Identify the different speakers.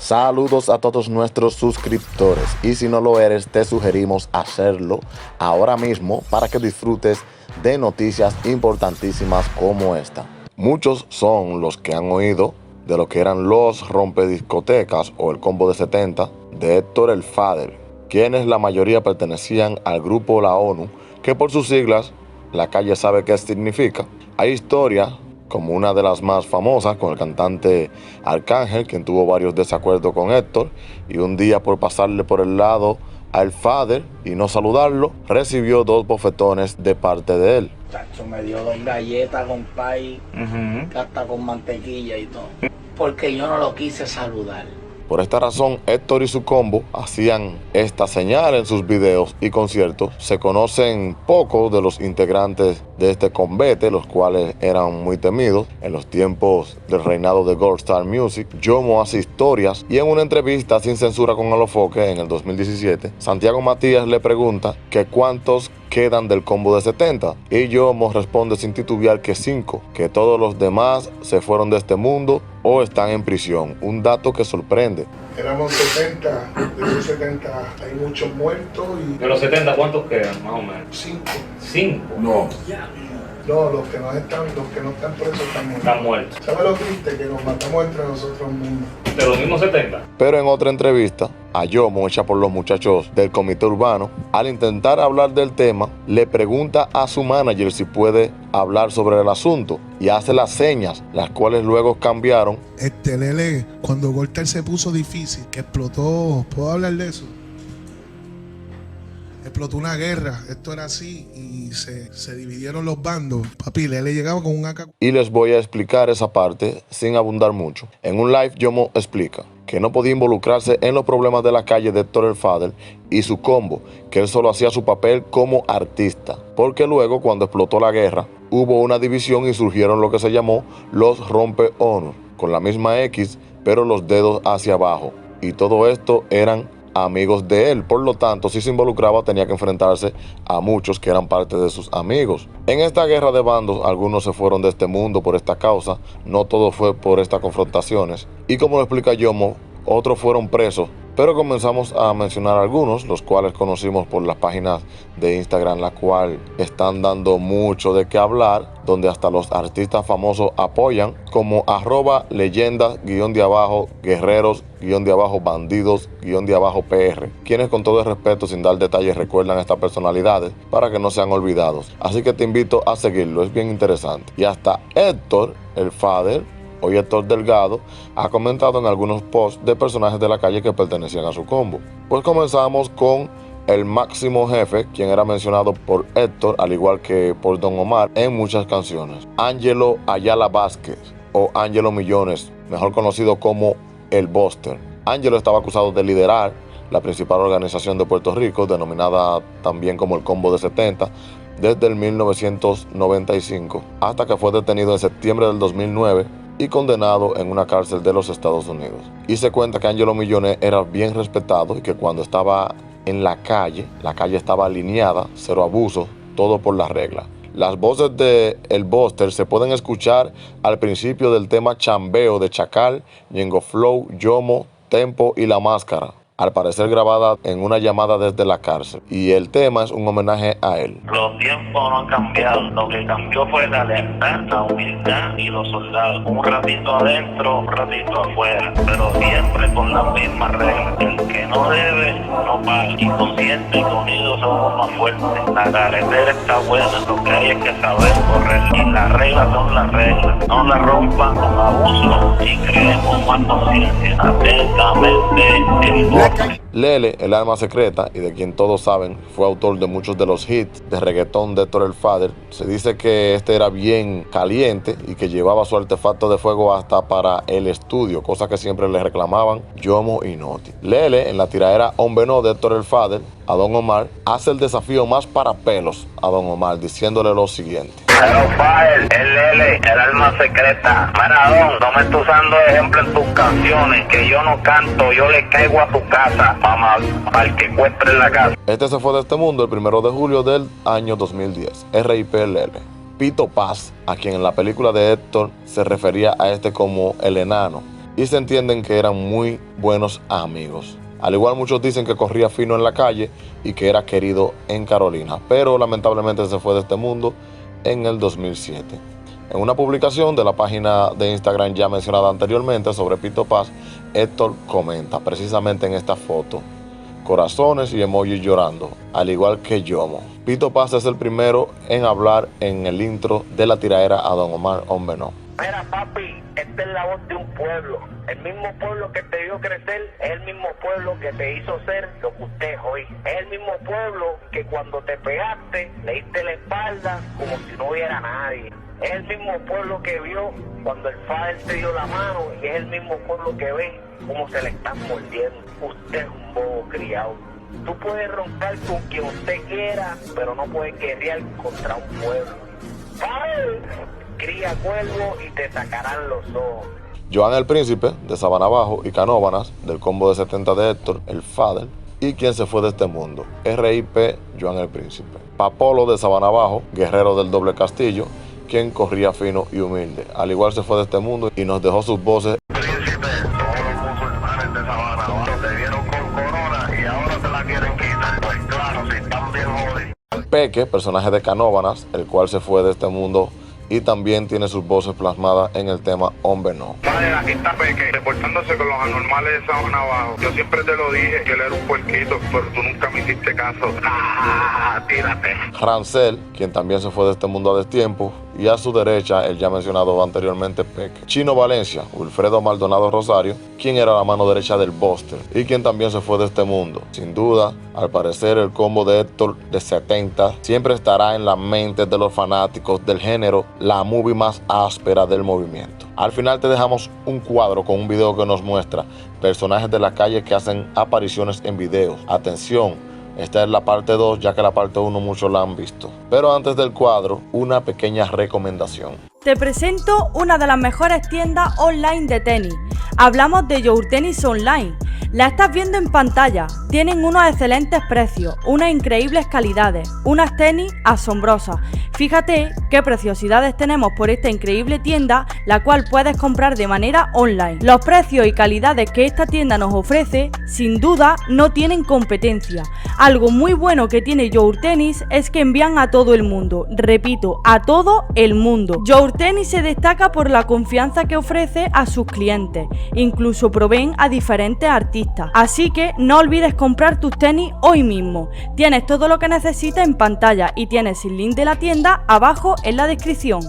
Speaker 1: Saludos a todos nuestros suscriptores y si no lo eres te sugerimos hacerlo ahora mismo para que disfrutes de noticias importantísimas como esta. Muchos son los que han oído de lo que eran los rompediscotecas o el combo de 70 de Héctor el Father, quienes la mayoría pertenecían al grupo La ONU, que por sus siglas la calle sabe qué significa. Hay historias como una de las más famosas con el cantante Arcángel, quien tuvo varios desacuerdos con Héctor y un día por pasarle por el lado al Father y no saludarlo, recibió 2 bofetones de parte de él.
Speaker 2: Chacho, me dio 2 galletas con pay, hasta con mantequilla y todo, porque yo no lo quise saludar.
Speaker 1: Por esta razón, Héctor y su combo hacían esta señal en sus videos y conciertos. Se conocen pocos de los integrantes de este combate, los cuales eran muy temidos en los tiempos del reinado de Gold Star Music. Yomo hace historias y en una entrevista sin censura con Alofoque en el 2017, Santiago Matías le pregunta que cuántos quedan del combo de 70 y Yomo responde sin titubear que 5, que todos los demás se fueron de este mundo o están en prisión, un dato que sorprende.
Speaker 3: Éramos 70, de esos 70 hay muchos muertos y...
Speaker 4: De los 70, ¿cuántos quedan, más o menos?
Speaker 3: 5.
Speaker 4: ¿5?
Speaker 3: No. No, los que no están presos
Speaker 4: Están muertos.
Speaker 3: ¿Sabes lo triste? Que nos matamos entre nosotros mismos.
Speaker 4: ¿De los mismos 70?
Speaker 1: Pero en otra entrevista a Yomo, hecha por los muchachos del comité urbano, al intentar hablar del tema, le pregunta a su manager si puede hablar sobre el asunto y hace las señas, las cuales luego cambiaron.
Speaker 3: Lele, cuando Golter se puso difícil, que explotó, ¿puedo hablar de eso? Explotó una guerra, esto era así y se dividieron los bandos. Papi, Lele llegaba con un AK.
Speaker 1: Y les voy a explicar esa parte sin abundar mucho. En un live, Yomo explica que no podía involucrarse en los problemas de la calle de Héctor el Father y su combo, que él solo hacía su papel como artista, porque luego cuando explotó la guerra hubo una división y surgieron lo que se llamó los Rompe ONU, con la misma X pero los dedos hacia abajo, y todo esto eran amigos de él, por lo tanto si se involucraba tenía que enfrentarse a muchos que eran parte de sus amigos. En esta guerra de bandos algunos se fueron de este mundo por esta causa, no todo fue por estas confrontaciones y como lo explica Yomo, otros fueron presos, pero comenzamos a mencionar algunos, los cuales conocimos por las páginas de Instagram, la cual están dando mucho de qué hablar, donde hasta los artistas famosos apoyan, como @leyendas_guerreros_bandidos_PR, quienes con todo el respeto, sin dar detalles, recuerdan estas personalidades para que no sean olvidados. Así que te invito a seguirlo, es bien interesante. Y hasta Héctor, el Father, hoy Héctor Delgado, ha comentado en algunos posts de personajes de la calle que pertenecían a su combo. Pues comenzamos con el máximo jefe, quien era mencionado por Héctor, al igual que por Don Omar, en muchas canciones. Ángelo Ayala Vázquez, o Ángelo Millones, mejor conocido como el Buster. Ángelo estaba acusado de liderar la principal organización de Puerto Rico, denominada también como el Combo de 70, desde el 1995, hasta que fue detenido en septiembre del 2009, y condenado en una cárcel de los Estados Unidos. Y se cuenta que Ángelo Millones era bien respetado y que cuando estaba en la calle estaba alineada, cero abuso, todo por las reglas. Las voces de El Buster se pueden escuchar al principio del tema Chambeo de Chacal, Ñengo Flow, Yomo, Tempo y La Máscara, al parecer grabada en una llamada desde la cárcel, y el tema es un homenaje a él.
Speaker 5: Los tiempos no han cambiado, lo que cambió fue la lealtad, la humildad y los soldados. Un ratito adentro, un ratito afuera, pero siempre con las mismas reglas. El que no debe, no paga. Y consciente y unidos somos más fuertes. La carretera está buena, lo que hay es que saber correr. Y las reglas son las reglas. No las rompan con abuso y creemos más conciencia. Atentamente, el
Speaker 1: Lele, el alma secreta y de quien todos saben, fue autor de muchos de los hits de reggaetón de Héctor el Father. Se dice que este era bien caliente y que llevaba su artefacto de fuego hasta para el estudio, cosa que siempre le reclamaban Yomo y Noti. Lele, en la tiradera Hombre No de Héctor el Father a Don Omar, hace el desafío más para pelos a Don Omar, diciéndole lo siguiente.
Speaker 5: Pero Fire, el Lele, el alma secreta. Maradón, no me estás usando de ejemplo en tus canciones, que yo no canto, yo le caigo a tu casa, mamá, para el que encuentre en la casa.
Speaker 1: Este se fue de este mundo el 1 de julio del año 2010. RIP Lele. Pito Paz, a quien en la película de Héctor se refería a este como el enano. y se entienden que eran muy buenos amigos. Al igual, muchos dicen que corría fino en la calle y que era querido en Carolina, pero lamentablemente se fue de este mundo en el 2007. En una publicación de la página de Instagram ya mencionada anteriormente sobre Pito Paz, Héctor comenta precisamente en esta foto: corazones y emojis llorando, al igual que Yomo. Pito Paz es el primero en hablar en el intro de la tiradera a Don Omar Onbenó.
Speaker 5: Mira, papi, esta es la voz de un pueblo. El mismo pueblo que te vio crecer es el mismo pueblo que te hizo ser lo que usted es hoy. Es el mismo pueblo que cuando te pegaste le diste la espalda como si no hubiera nadie. Es el mismo pueblo que vio cuando el Fader te dio la mano y es el mismo pueblo que ve cómo se le están mordiendo. Usted es un bobo criado. Tú puedes roncar con quien usted quiera, pero no puedes guerrear contra un pueblo. ¡Fader! Cría cuervo y te sacarán los ojos.
Speaker 1: Joan el Príncipe, de Sabana Bajo, y Canóvanas, del combo de 70 de Héctor, el Fader, y quien se fue de este mundo, RIP Joan el Príncipe. Papolo, de Sabana Bajo, guerrero del doble castillo, quien corría fino y humilde. Al igual se fue de este mundo y nos dejó sus voces.
Speaker 5: Príncipe, todos los musulmanes de Sabana Bajo te dieron con corona y ahora te la quieren quitar. Pues claro, si están bien jodidos.
Speaker 1: Peque, personaje de Canóvanas, el cual se fue de este mundo y también tiene sus voces plasmadas en el tema Onbenó.
Speaker 6: Vale, aquí está Peque, reportándose con los anormales de Sabana Bajo. Yo siempre te lo dije que él era un puerquito, pero tú nunca me hiciste caso. Tírate.
Speaker 1: Rancel, quien también se fue de este mundo a destiempo, y a su derecha el ya mencionado anteriormente Peque. Chino Valencia, Wilfredo Maldonado Rosario, quien era la mano derecha del Buster y quien también se fue de este mundo. Sin duda, al parecer el combo de Héctor de 70 siempre estará en la mente de los fanáticos del género, la movie más áspera del movimiento. Al final te dejamos un cuadro con un video que nos muestra personajes de la calle que hacen apariciones en videos. Atención, esta es la parte 2, ya que la parte 1 muchos la han visto. Pero antes del cuadro, una pequeña recomendación.
Speaker 7: Te presento una de las mejores tiendas online de tenis. Hablamos de Your Tennis Online. La estás viendo en pantalla. Tienen unos excelentes precios, unas increíbles calidades, unas tenis asombrosas. Fíjate qué preciosidades tenemos por esta increíble tienda, la cual puedes comprar de manera online. Los precios y calidades que esta tienda nos ofrece, sin duda, no tienen competencia. Algo muy bueno que tiene Your Tennis es que envían a todo el mundo. Repito, a todo el mundo. Your Tennis se destaca por la confianza que ofrece a sus clientes. Incluso proveen a diferentes artistas. Así que no olvides comprar tus tenis hoy mismo. Tienes todo lo que necesitas en pantalla y tienes el link de la tienda abajo en la descripción.